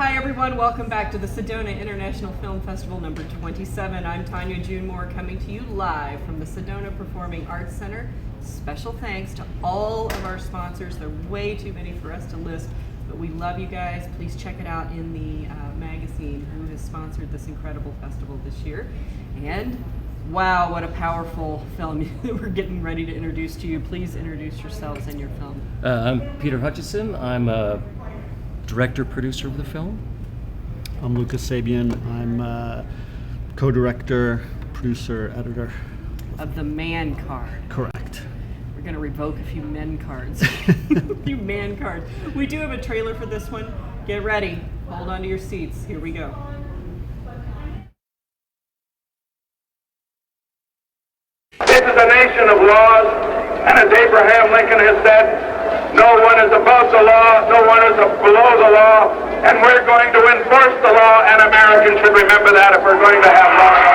Hi everyone, welcome back to the Sedona International Film Festival number 27. I'm Tonya June Moore coming to you live from the Sedona Performing Arts Center. Special thanks to all of our sponsors. There are way too many for us to list, but we love you guys. Please check it out in the magazine who has sponsored this incredible festival this year. And wow, what a powerful film that we're getting ready to introduce to you. Please introduce yourselves and your film. I'm Peter Hutchinson. I'm a director, producer of the film. I'm Sabean. I'm co-director, producer, editor. Of the man card. Correct. We're going to revoke a few men cards. A few man cards. We do have a trailer for this one. Get ready. Hold on to your seats. Here we go. This is a nation of laws, and as Abraham Lincoln has said, no one is above the law, no one is below the law, and we're going to enforce the law, and Americans should remember that if we're going to have law and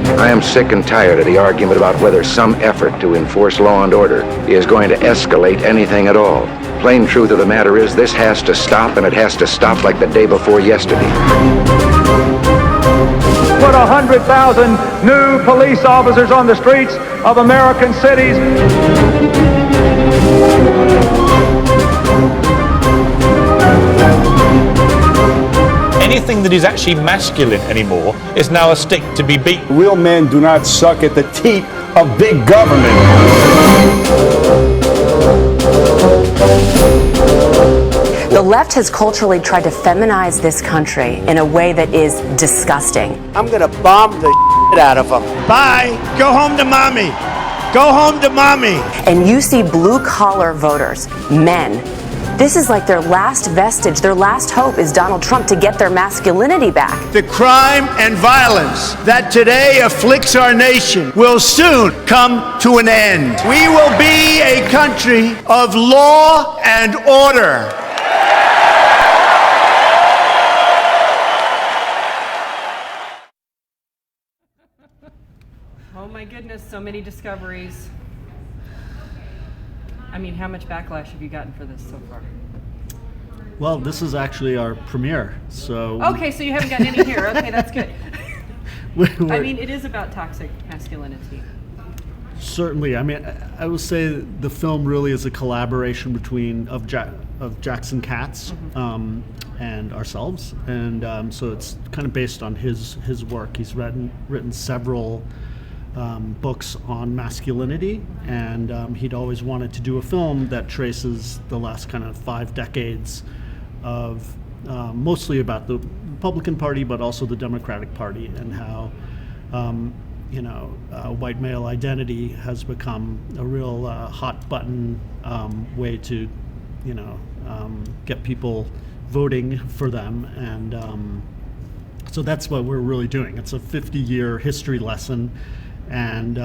order. I am sick and tired of the argument about whether some effort to enforce law and order is going to escalate anything at all. Plain truth of the matter is this has to stop, and it has to stop like the day before yesterday. Put 100,000 new police officers on the streets of American cities. Anything that is actually masculine anymore is now a stick to be beaten. Real men do not suck at the teat of big government. The left has culturally tried to feminize this country in a way that is disgusting. I'm gonna bomb the shit out of them. Bye. Go home to mommy. Go home to mommy. And you see blue-collar voters, men. This is like their last vestige, their last hope is Donald Trump to get their masculinity back. The crime and violence that today afflicts our nation will soon come to an end. We will be a country of law and order. Oh my goodness, so many discoveries. I mean, how much backlash have you gotten for this so far? Well, this is actually our premiere, so... Okay, so you haven't gotten any here. Okay, that's good. I mean, it is about toxic masculinity. Certainly. I mean, I would say the film really is a collaboration between Jackson Katz and ourselves, and so it's kind of based on his work. He's written several books on masculinity, and he'd always wanted to do a film that traces the last kind of 5 decades of mostly about the Republican Party, but also the Democratic Party, and how white male identity has become a real hot button way to get people voting for them, and so that's what we're really doing. It's a 50-year history lesson, and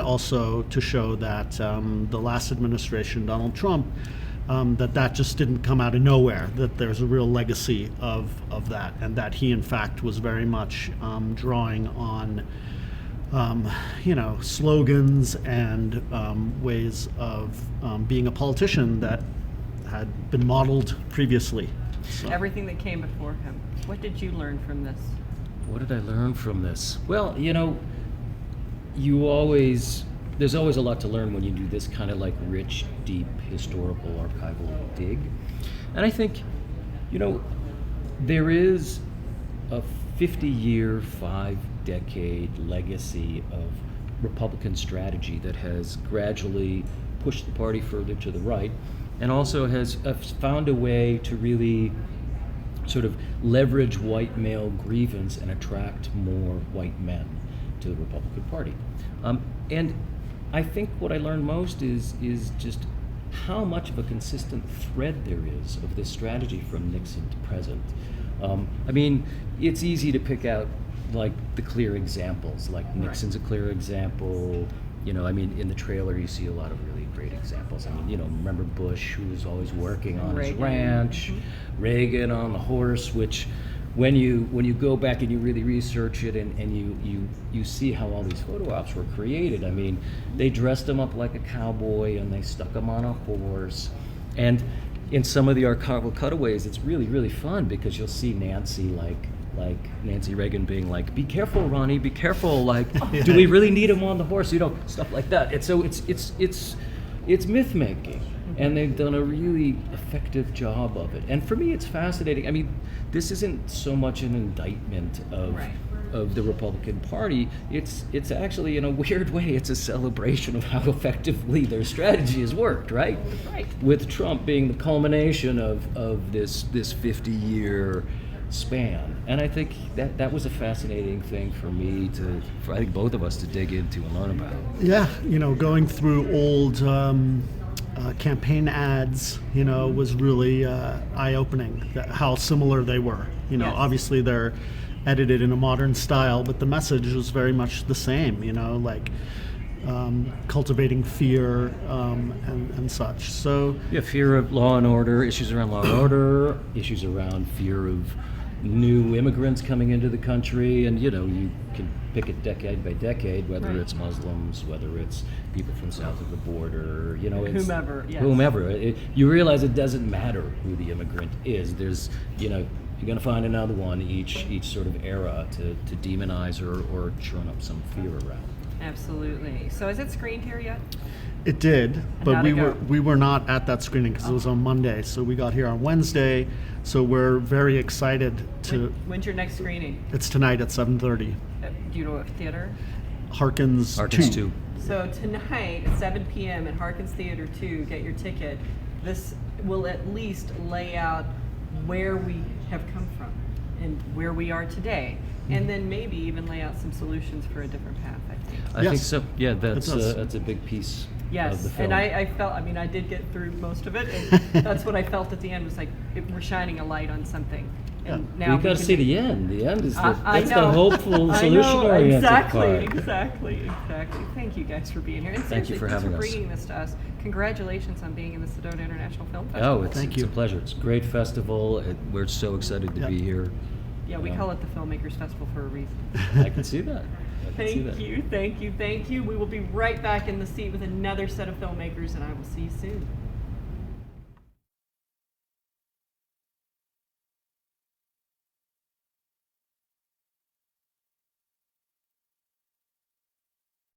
also to show that the last administration, Donald Trump, that just didn't come out of nowhere, that there's a real legacy of that, and that he in fact was very much drawing on slogans and ways of being a politician that had been modeled previously. So. Everything that came before him. What did you learn from this? What did I learn from this? Well, there's always a lot to learn when you do this kind of like rich, deep, historical, archival dig. And I think, there is a 50-year, 5-decade legacy of Republican strategy that has gradually pushed the party further to the right, and also has found a way to really sort of leverage white male grievance and attract more white men to the Republican Party. And I think what I learned most is just how much of a consistent thread there is of this strategy from Nixon to present. I mean, it's easy to pick out like the clear examples, like Nixon's a clear example. In the trailer you see a lot of really great examples. Remember Bush, who was always working on his ranch, Reagan on the horse, which when you go back and you really research it and you see how all these photo ops were created. I mean, they dressed him up like a cowboy and they stuck him on a horse. And in some of the archival cutaways, it's really, really fun because you'll see Nancy like Nancy Reagan being like, "Be careful, Ronnie, be careful, like, do we really need him on the horse?" You know, stuff like that. And so it's myth making, and they've done a really effective job of it. And for me, it's fascinating. I mean, this isn't so much an indictment of the Republican Party. It's actually, in a weird way, it's a celebration of how effectively their strategy has worked, right? With Trump being the culmination of this 50-year span. And I think that was a fascinating thing for me for I think both of us to dig into and learn about. Yeah, going through old campaign ads, was really eye-opening, how similar they were. Obviously they're edited in a modern style, but the message was very much the same, like cultivating fear and such. So yeah, fear of law and order, issues around law and order, issues around fear of new immigrants coming into the country, and you can pick it decade by decade, whether it's Muslims, whether it's people from south of the border, it's whomever. You realize it doesn't matter who the immigrant is. There's, you're going to find another one each sort of era to demonize or churn up some fear around. Absolutely. So is it screened here yet? It did, but we were not at that screening because it was on Monday. So we got here on Wednesday. So we're very excited to. When's your next screening? It's tonight at 7:30. Do you know what theater? Harkins 2. So tonight at 7 p.m. at Harkins Theater 2, get your ticket. This will at least lay out where we have come from and where we are today, and then maybe even lay out some solutions for a different path, I think. I think so. Yeah, that's a big piece of the film. And I felt, I did get through most of it, and that's what I felt at the end, was like, we're shining a light on something. And now we got to see the end. The end is the hopeful, I solution-oriented part. Exactly. Thank you guys for being here. And thank you for having us. Bringing this to us. Congratulations on being in the Sedona International Film Festival. Oh, it's a pleasure. It's a great festival. We're so excited to be here. Yeah, we call it the Filmmakers Festival for a reason. I can see that. Thank you. We will be right back in the seat with another set of filmmakers, and I will see you soon.